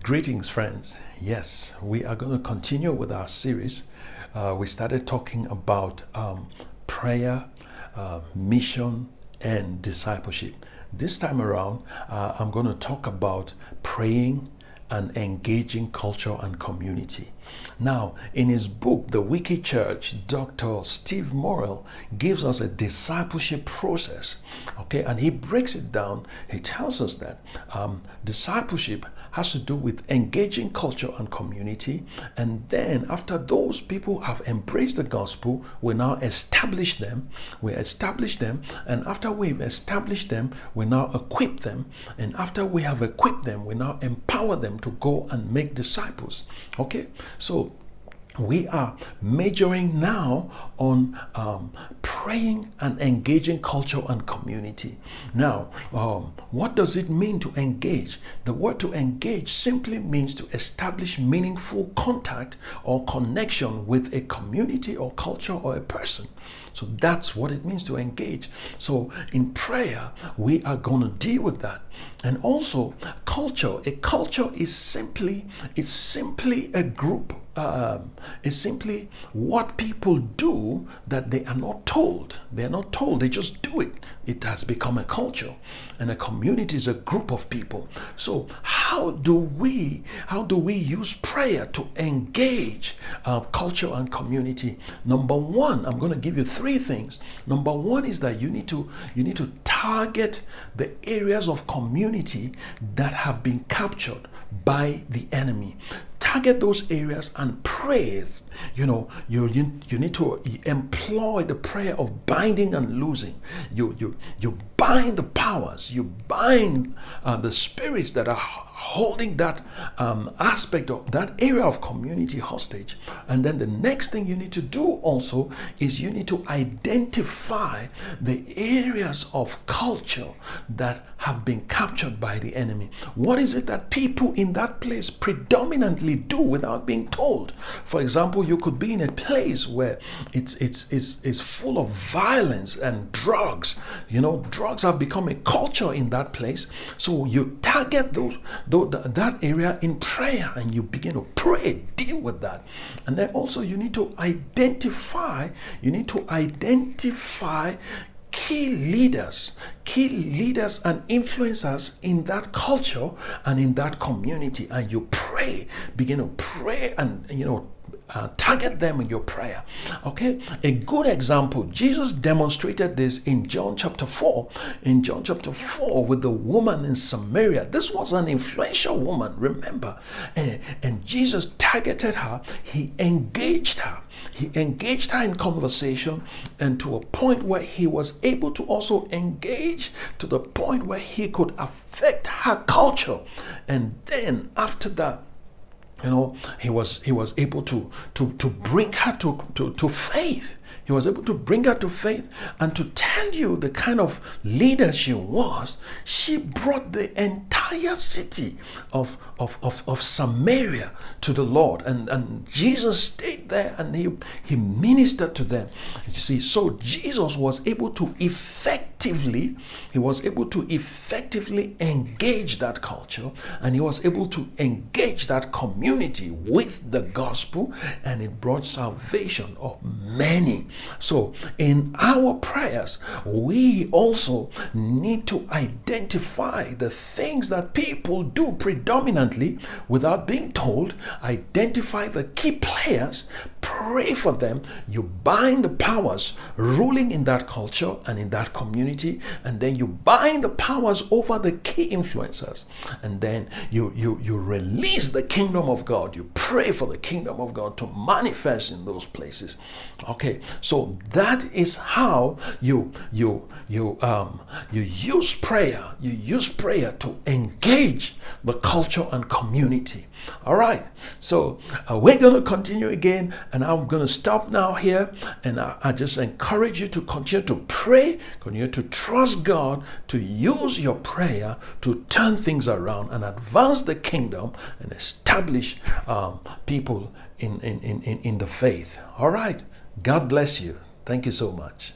Greetings, friends. Yes, we are going to continue with our series. We started talking about prayer, mission, and discipleship. This time around, I'm going to talk about praying and engaging culture and community. Now, in his book, The Wicked Church, Dr. Steve Morrell gives us a discipleship process, okay? And he breaks it down. He tells us that discipleship has to do with engaging culture and community. And then after those people have embraced the gospel, we now establish them. We establish them. And after we've established them, we now equip them. And after we have equipped them, we now empower them to go and make disciples, okay? So we are majoring now on praying and engaging culture and community. Now, what does it mean to engage? The word to engage simply means to establish meaningful contact or connection with a community or culture or a person. So that's what it means to engage. So in prayer, we are going to deal with that. And also culture. A culture is simply a group. It's simply what people do that they are not told. They are not told. They just do it. It has become a culture. And a community is a group of people. So how do we use prayer to engage culture and community? Number one, I'm going to give you three things. Number one is that you need to target the areas of community that have been captured by the enemy. Target those areas and pray. You need to employ the prayer of binding and loosing. You bind the powers. You bind the spirits that are holding that aspect of that area of community hostage. And then the next thing you need to do also is you need to identify the areas of culture that have been captured by the enemy. What is it that people in that place predominantly do without being told? For example, you could be in a place where it's full of violence and drugs. Drugs have become a culture in that place. So you target that area in prayer and you begin to pray, deal with that. And then also you need to identify key leaders and influencers in that culture and in that community, and you pray, begin to pray, and target them in your prayer. Okay, a good example, Jesus demonstrated this in John chapter 4. In John chapter 4 with the woman in Samaria. This was an influential woman, remember, and Jesus targeted her. He engaged her in conversation, and to a point where he was able to also engage to the point where he could affect her culture. And then after that, he was able to bring her to faith. He was able to bring her to faith, and to tell you the kind of leader she was. She brought the entire city of Samaria to the Lord, and Jesus stayed there and he ministered to them. You see, so Jesus was able to effectively engage that culture, and he was able to engage that community with the gospel, and it brought salvation of many. So in our prayers, we also need to identify the things that people do predominantly without being told. Identify the key players, pray for them. You bind the powers ruling in that culture and in that community, and then you bind the powers over the key influencers, and then you release the kingdom of God. You pray for the kingdom of God to manifest in those places. Okay, so that is how you use prayer. You use prayer to engage the culture and community. All right, so we're going to continue again, and I'm going to stop now here, and I just encourage you to continue to pray, continue to trust God, to use your prayer to turn things around and advance the kingdom and establish people in the faith. All right, God bless you. Thank you so much.